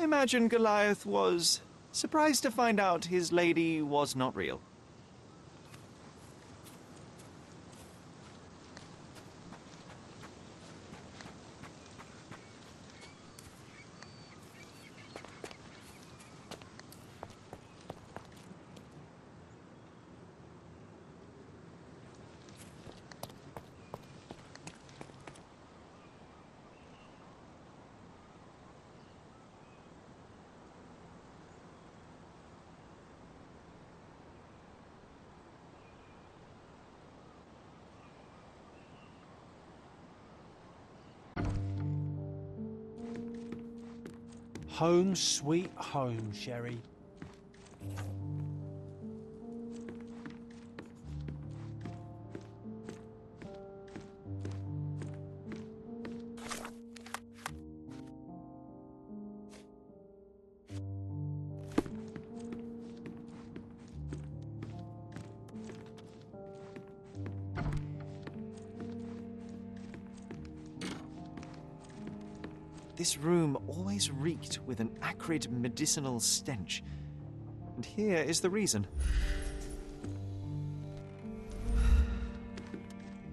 imagine Goliath was surprised to find out his lady was not real. Home sweet home, Sherry. This room always reeked with an acrid medicinal stench. And here is the reason.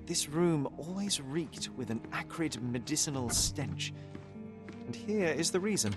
This room always reeked with an acrid medicinal stench. And here is the reason.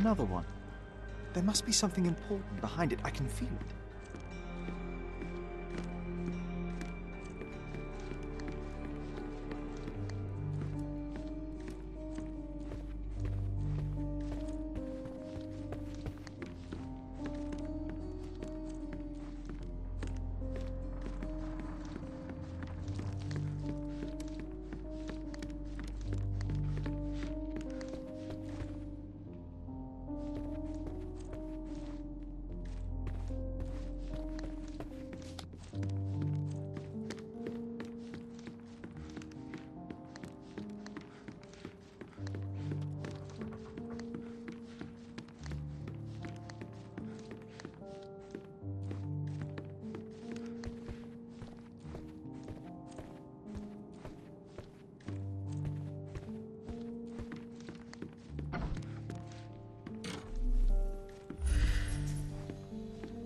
Another one. There must be something important behind it. I can feel it.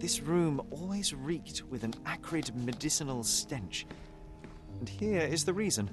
This room always reeked with an acrid medicinal stench. And here is the reason.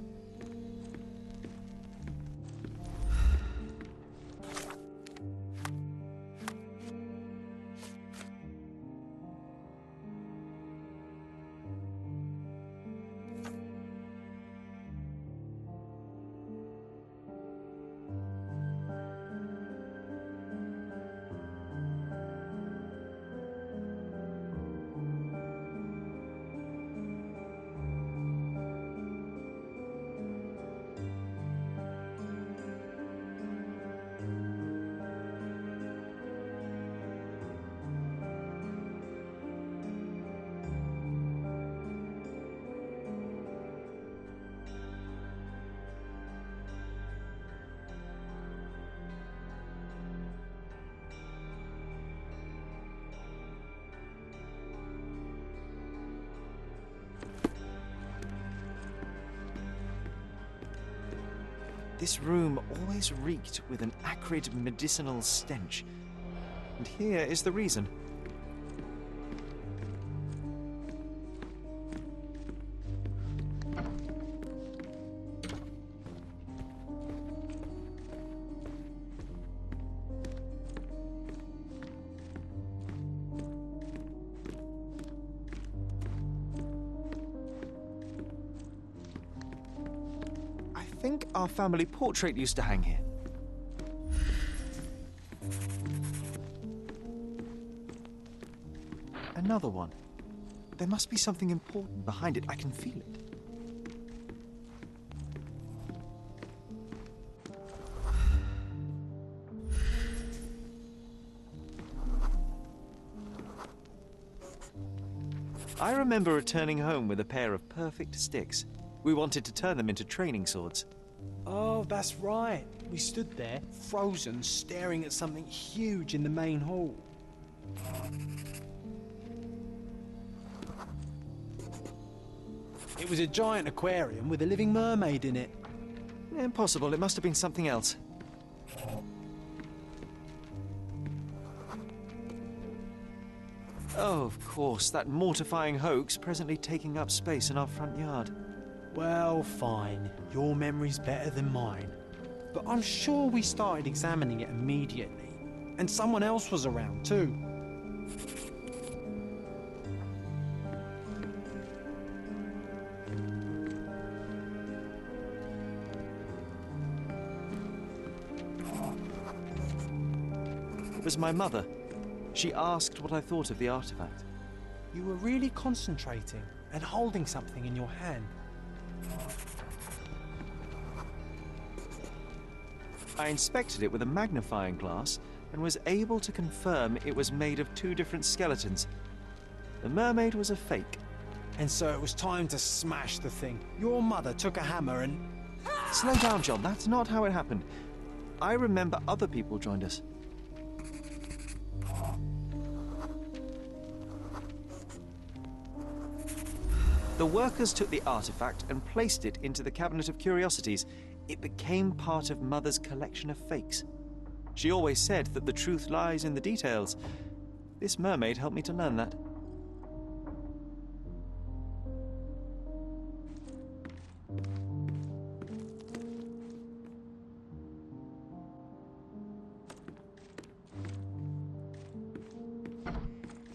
This room always reeked with an acrid medicinal stench. And here is the reason. I think our family portrait used to hang here. another one. There must be something important behind it. I can feel it. I remember returning home with a pair of perfect sticks. We wanted to turn them into training swords. Oh, that's right. We stood there, frozen, staring at something huge in the main hall. It was a giant aquarium with a living mermaid in it. Impossible. It must have been something else. Oh, of course, that mortifying hoax presently taking up space in our front yard. Well, fine. Your memory's better than mine. But I'm sure we started examining it immediately. And someone else was around too. It was my mother. She asked what I thought of the artifact. You were really concentrating and holding something in your hand. I inspected it with a magnifying glass and was able to confirm it was made of two different skeletons. The mermaid was a fake. And so it was time to smash the thing. Your mother took a hammer and... Slow down, John. That's not how it happened. I remember other people joined us. The workers took the artifact and placed it into the cabinet of curiosities. It became part of Mother's collection of fakes. She always said that the truth lies in the details. This mermaid helped me to learn that.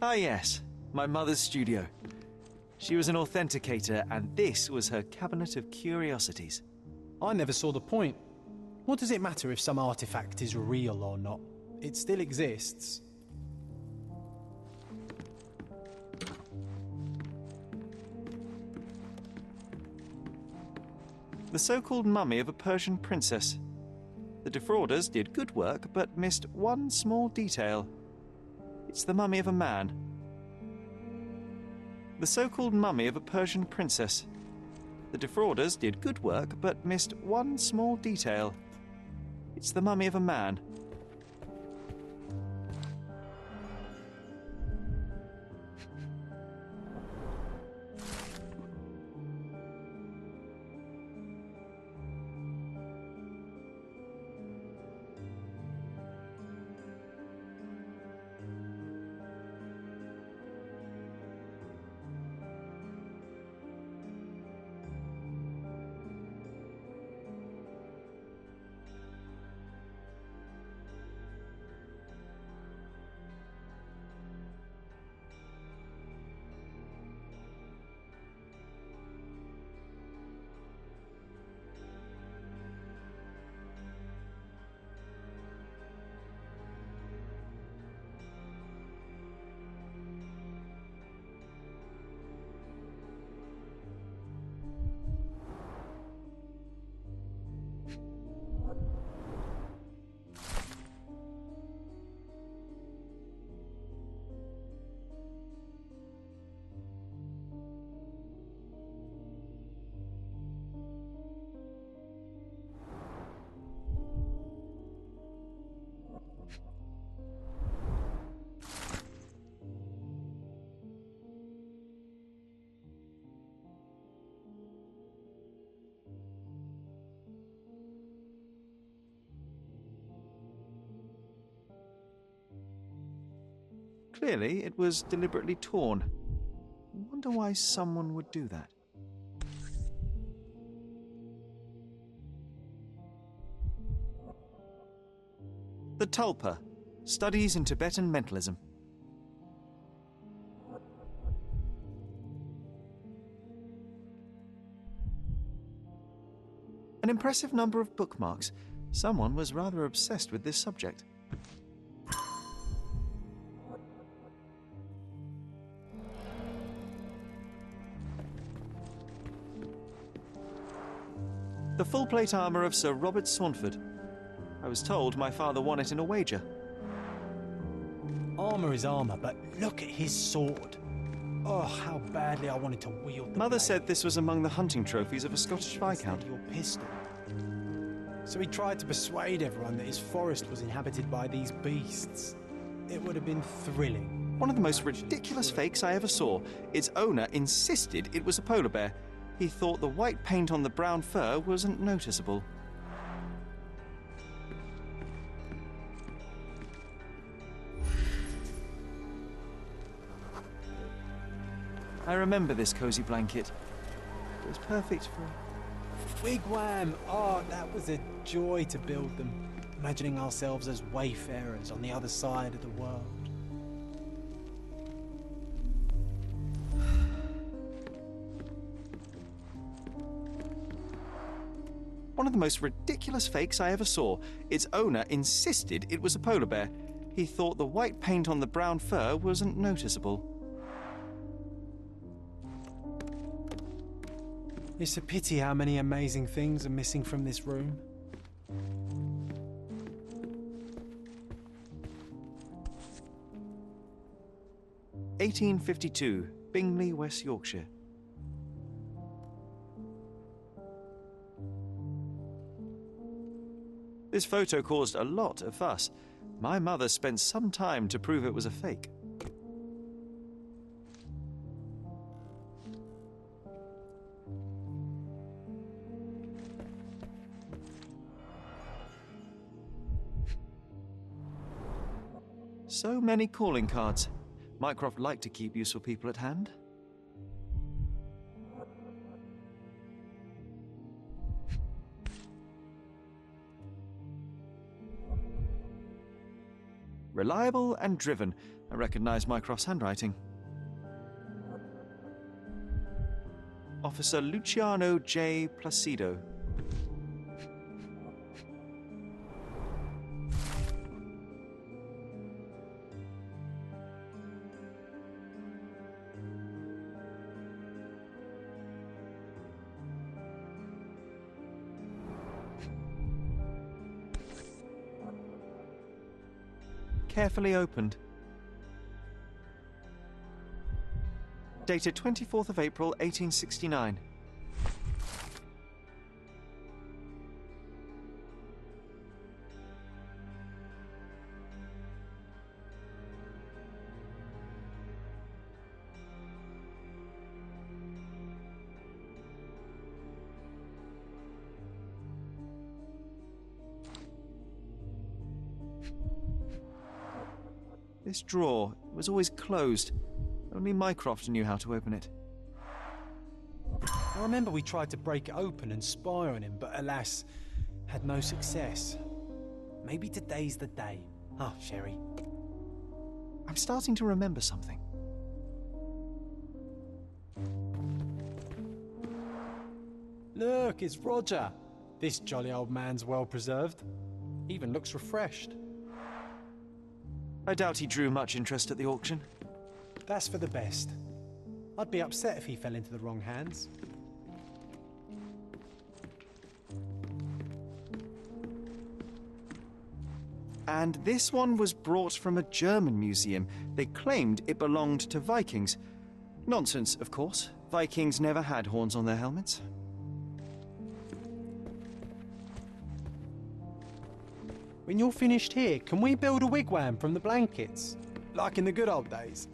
Ah yes, my mother's studio. She was an authenticator, and this was her cabinet of curiosities. I never saw the point. What does it matter if some artifact is real or not? It still exists. The so-called mummy of a Persian princess. The defrauders did good work, but missed one small detail. It's the mummy of a man. The so-called mummy of a Persian princess. The defrauders did good work, but missed one small detail. It's the mummy of a man. Clearly, it was deliberately torn. I wonder why someone would do that. The Tulpa, Studies in Tibetan Mentalism. An impressive number of bookmarks. Someone was rather obsessed with this subject. The full plate armour of Sir Robert Saunford. I was told my father won it in a wager. Armour is armour, but look at his sword. Oh, how badly I wanted to wield the Mother blade. said this was among the hunting trophies of a Scottish Viscount. Your pistol. So he tried to persuade everyone that his forest was inhabited by these beasts. It would have been thrilling. One of the most ridiculous fakes I ever saw. Its owner insisted it was a polar bear. He thought the white paint on the brown fur wasn't noticeable. I remember this cozy blanket. It was perfect for... Wigwam! Oh, that was a joy to build them. Imagining ourselves as wayfarers on the other side of the world. One of the most ridiculous fakes I ever saw. Its owner insisted it was a polar bear. He thought the white paint on the brown fur wasn't noticeable. It's a pity how many amazing things are missing from this room. (1852), Bingley, West Yorkshire. This photo caused a lot of fuss. My mother spent some time to prove it was a fake. So many calling cards. Mycroft liked to keep useful people at hand. Reliable and driven. I recognise Mycroft's handwriting. Officer Luciano J. Placido. Carefully opened. Dated 24th of April, 1869. This drawer was always closed. Only Mycroft knew how to open it. I remember we tried to break it open and spy on him, but alas, had no success. Maybe today's the day. Oh, Sherry. I'm starting to remember something. Look, it's Roger. This jolly old man's well preserved. Even looks refreshed. I doubt he drew much interest at the auction. That's for the best. I'd be upset if he fell into the wrong hands. And this one was brought from a German museum. They claimed it belonged to Vikings. Nonsense, of course. Vikings never had horns on their helmets. When you're finished here, can we build a wigwam from the blankets? Like in the good old days?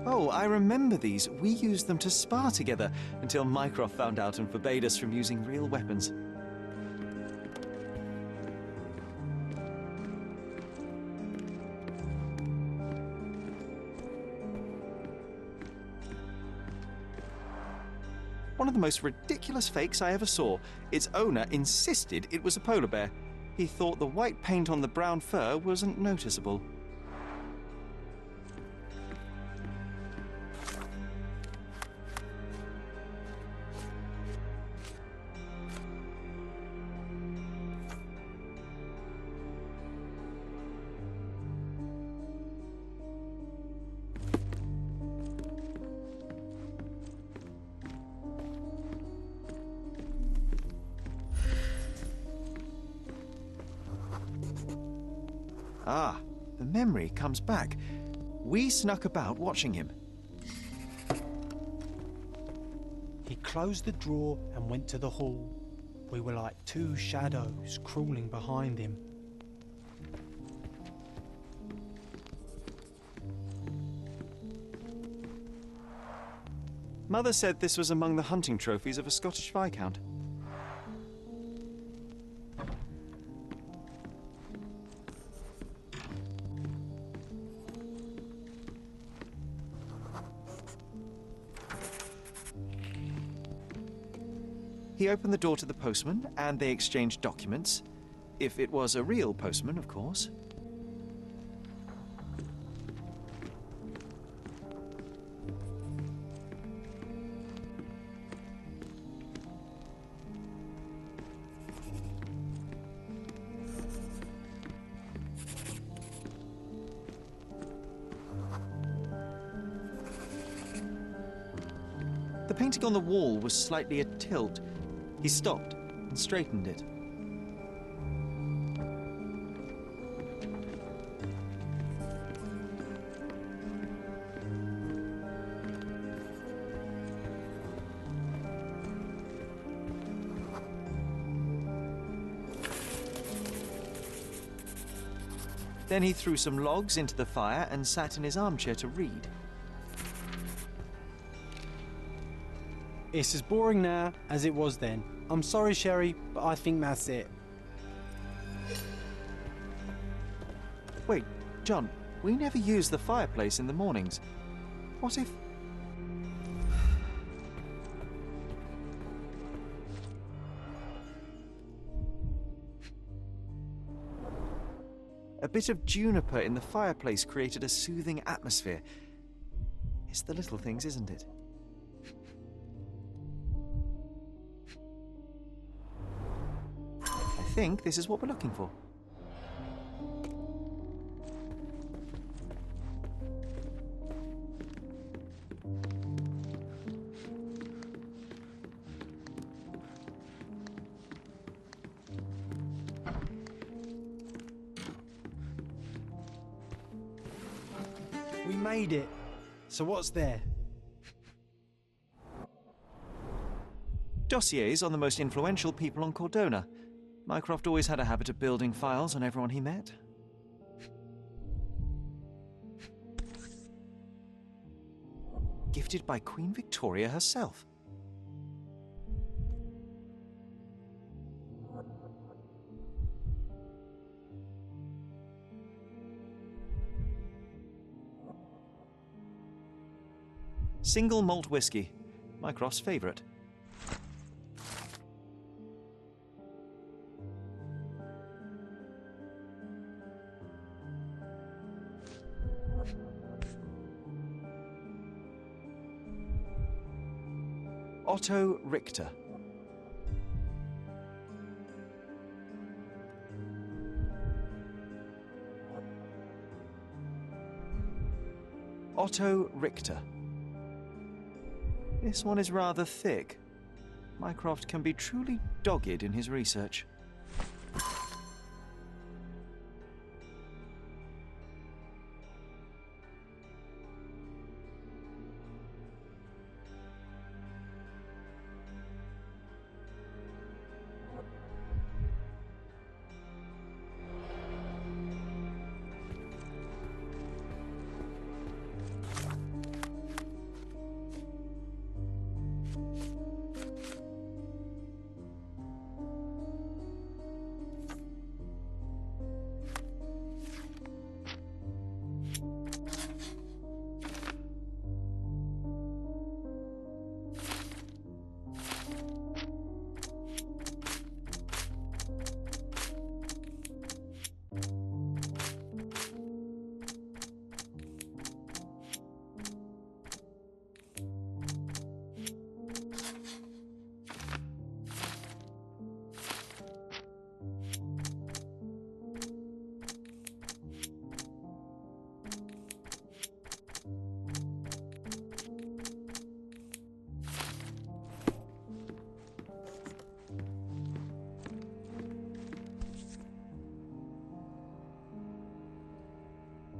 Oh, I remember these. We used them to spar together until Mycroft found out and forbade us from using real weapons. One of the most ridiculous fakes I ever saw. Its owner insisted it was a polar bear. He thought the white paint on the brown fur wasn't noticeable. Ah, the memory comes back. We snuck about watching him. He closed the drawer and went to the hall. We were like two shadows crawling behind him. Mother said this was among the hunting trophies of a Scottish Viscount. He opened the door to the postman, and they exchanged documents. If it was a real postman, of course. The painting on the wall was slightly a tilt. He stopped and straightened it. Then he threw some logs into the fire and sat in his armchair to read. It's as boring now as it was then. I'm sorry, Sherry, but I think that's it. Wait, John, we never use the fireplace in the mornings. What if... A bit of juniper in the fireplace created a soothing atmosphere. It's the little things, isn't it? I think this is what we're looking for. We made it. So what's there? Dossiers on the most influential people on Cordona. Mycroft always had a habit of building files on everyone he met. Gifted by Queen Victoria herself. Single malt whiskey, Mycroft's favourite. Otto Richter. Otto Richter. This one is rather thick. Mycroft can be truly dogged in his research.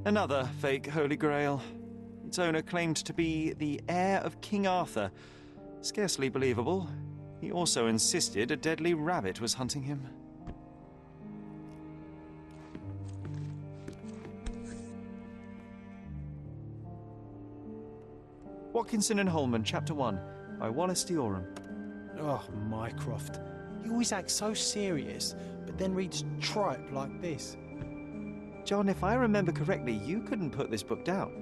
Another fake Holy Grail. Its owner claimed to be the heir of King Arthur. Scarcely believable. He also insisted a deadly rabbit was hunting him. Watkinson and Holman, Chapter 1, by Wallace Dioram. Oh, Mycroft. You always act so serious, but then reads tripe like this. John, if I remember correctly, you couldn't put this book down.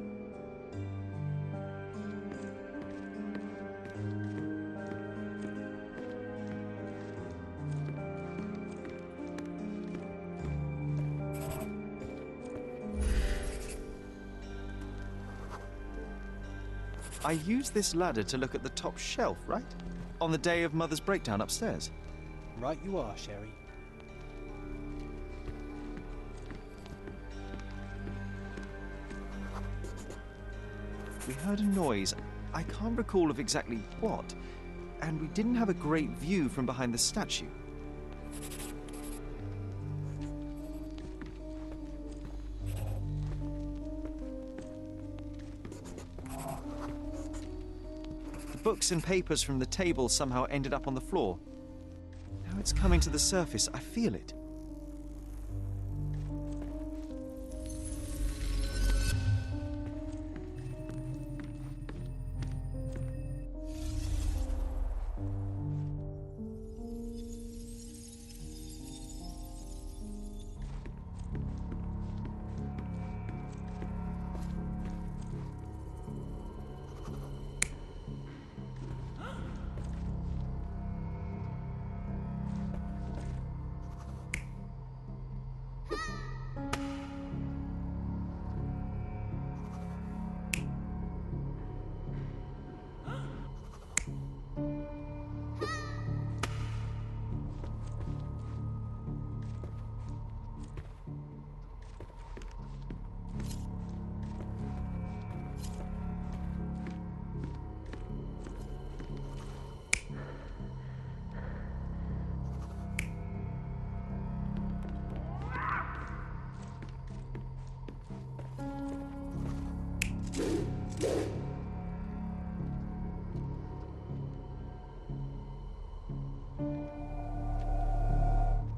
I used this ladder to look at the top shelf, right? On the day of Mother's breakdown upstairs. Right you are, Sherry. We heard a noise. I can't recall of exactly what, and we didn't have a great view from behind the statue. The books and papers from the table somehow ended up on the floor. Now it's coming to the surface. I feel it.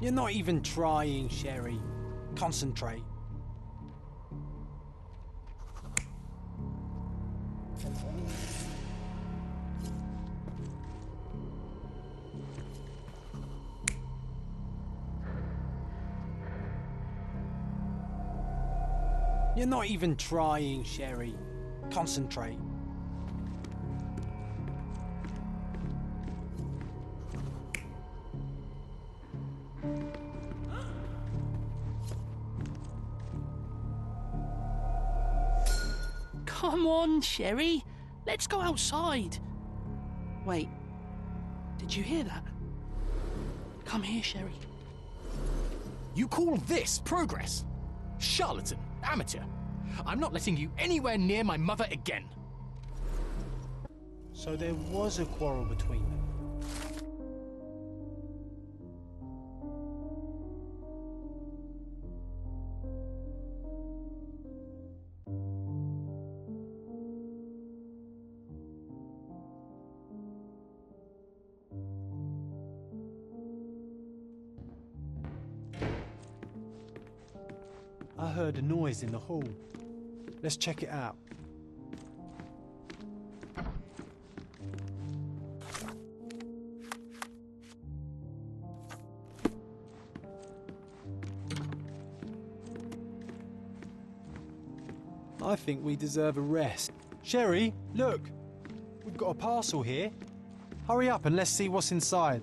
You're not even trying, Sherry. Concentrate. You're not even trying, Sherry. Concentrate. Come on, Sherry. Let's go outside. Wait. Did you hear that? Come here, Sherry. You call this progress? Charlatan, amateur. I'm not letting you anywhere near my mother again. So there was a quarrel between them. I heard a noise in the hall. Let's check it out. I think we deserve a rest. Sherry, look! We've got a parcel here. Hurry up and let's see what's inside.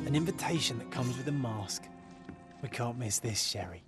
An invitation that comes with a mask. We can't miss this, Sherry.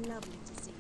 Lovely to see you.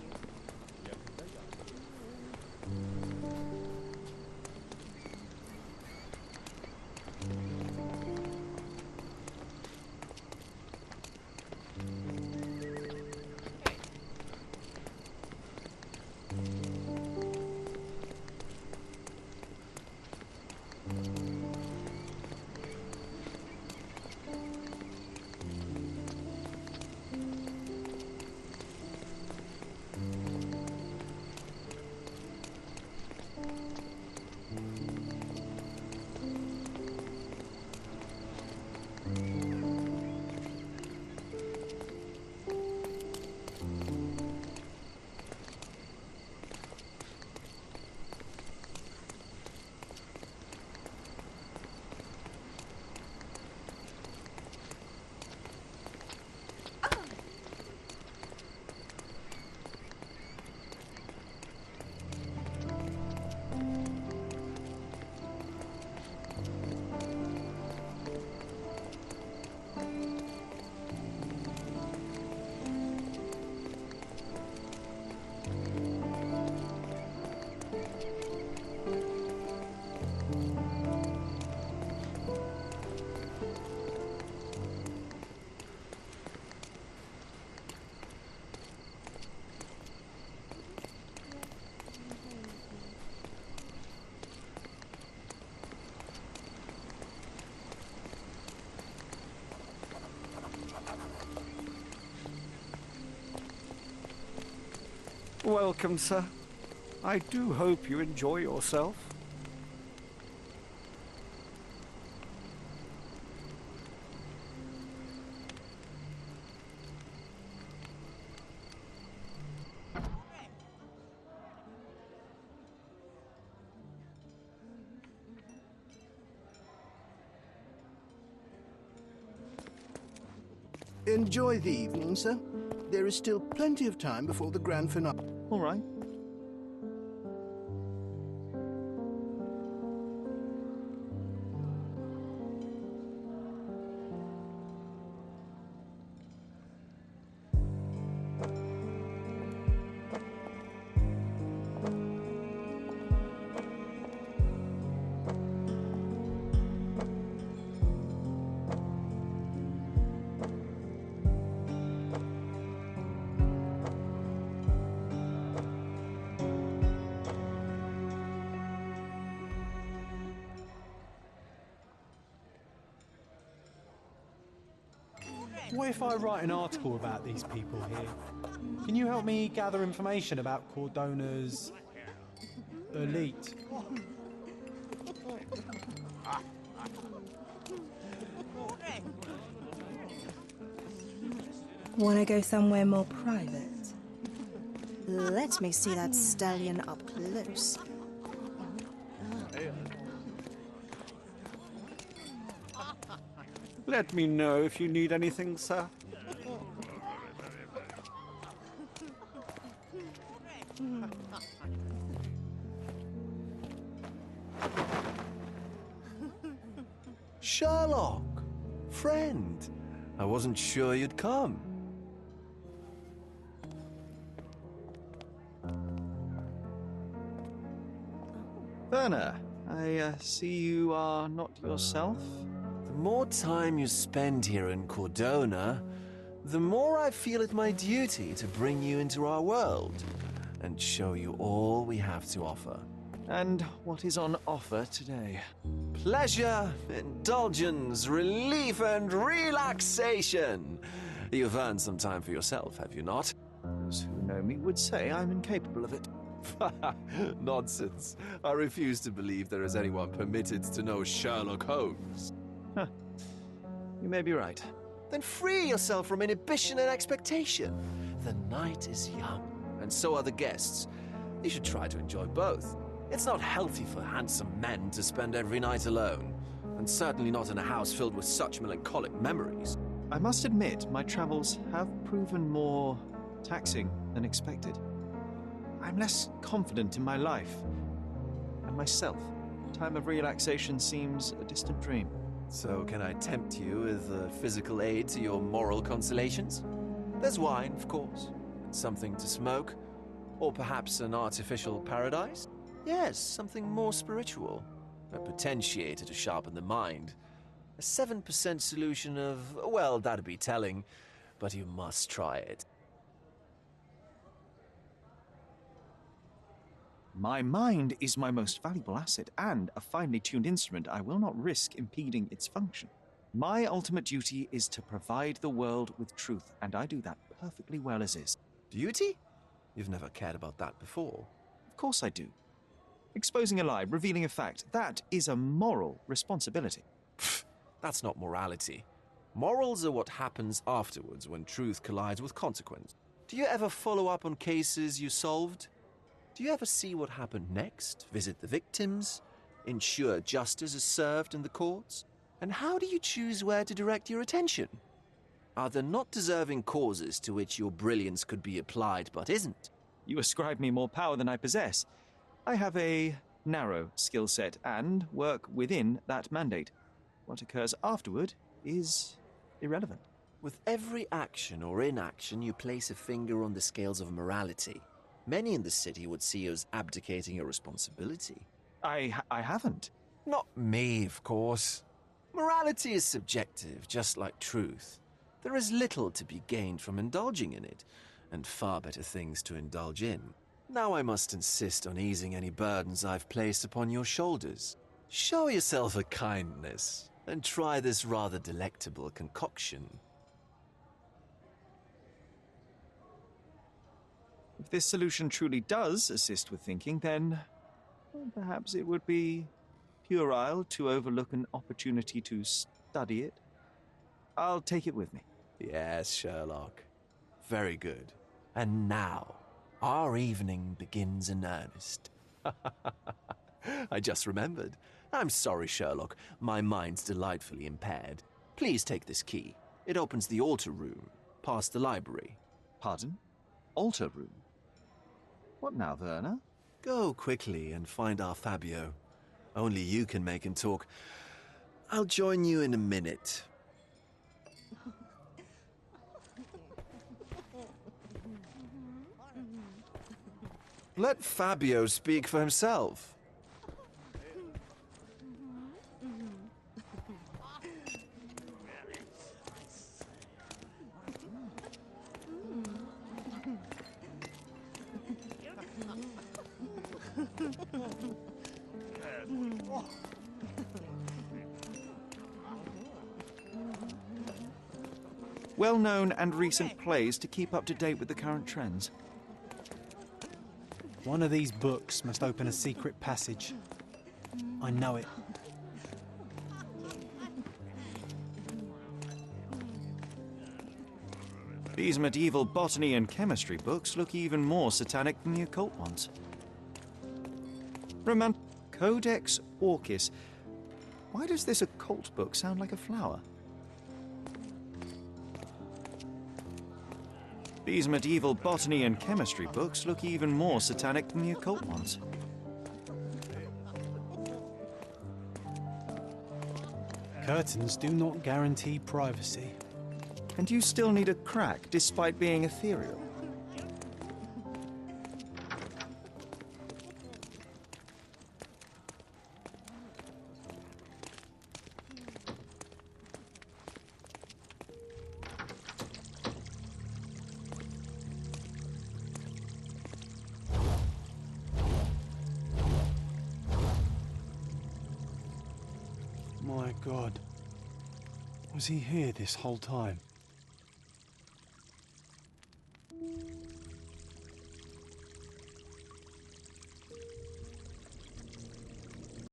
Welcome, sir. I do hope you enjoy yourself. Enjoy the evening, sir. There is still plenty of time before the grand finale. All right. What if I write an article about these people here? Can you help me gather information about Cordona's elite? Wanna go somewhere more private? Let me see that stallion up close. Let me know if you need anything, sir. Sherlock! Friend! I wasn't sure you'd come. Werner, I see you are not yourself. The more time you spend here in Cordona, the more I feel it my duty to bring you into our world and show you all we have to offer. And what is on offer today? Pleasure, indulgence, relief, and relaxation. You've earned some time for yourself, have you not? Those who know me would say I'm incapable of it. Nonsense. I refuse to believe there is anyone permitted to know Sherlock Holmes. Huh. You may be right. Then free yourself from inhibition and expectation. The night is young, and so are the guests. You should try to enjoy both. It's not healthy for handsome men to spend every night alone, and certainly not in a house filled with such melancholic memories. I must admit, my travels have proven more taxing than expected. I'm less confident in my life and myself. Time of relaxation seems a distant dream. So can I tempt you with a physical aid to your moral consolations? There's wine, of course. Something to smoke? Or perhaps an artificial paradise? Yes, something more spiritual. A potentiator to sharpen the mind. A 7% solution of, well, that'd be telling, but you must try it. My mind is my most valuable asset, and a finely tuned instrument I will not risk impeding its function. My ultimate duty is to provide the world with truth, and I do that perfectly well as is. Duty? You've never cared about that before. Of course I do. Exposing a lie, revealing a fact, that is a moral responsibility. That's not morality. Morals are what happens afterwards when truth collides with consequence. Do you ever follow up on cases you solved? Do you ever see what happened next? Visit the victims? Ensure justice is served in the courts? And how do you choose where to direct your attention? Are there not deserving causes to which your brilliance could be applied but isn't? You ascribe me more power than I possess. I have a narrow skill set and work within that mandate. What occurs afterward is irrelevant. With every action or inaction, you place a finger on the scales of morality. Many in the city would see you as abdicating your responsibility. I haven't. Not me, of course. Morality is subjective, just like truth. There is little to be gained from indulging in it, and far better things to indulge in. Now I must insist on easing any burdens I've placed upon your shoulders. Show yourself a kindness, and try this rather delectable concoction. If this solution truly does assist with thinking, then perhaps it would be puerile to overlook an opportunity to study it. I'll take it with me. Yes, Sherlock. Very good. And now, our evening begins in earnest. I just remembered. I'm sorry, Sherlock. My mind's delightfully impaired. Please take this key. It opens the altar room, past the library. Pardon? Altar room? What now, Werner? Go quickly and find our Fabio. Only you can make him talk. I'll join you in a minute. Let Fabio speak for himself. Well-known and recent plays to keep up to date with the current trends. One of these books must open a secret passage. I know it. These medieval botany and chemistry books look even more satanic than the occult ones. Codex Orchis. Why does this occult book sound like a flower? These medieval botany and chemistry books look even more satanic than the occult ones. Curtains do not guarantee privacy. And you still need a crack despite being ethereal. My God. Was he here this whole time?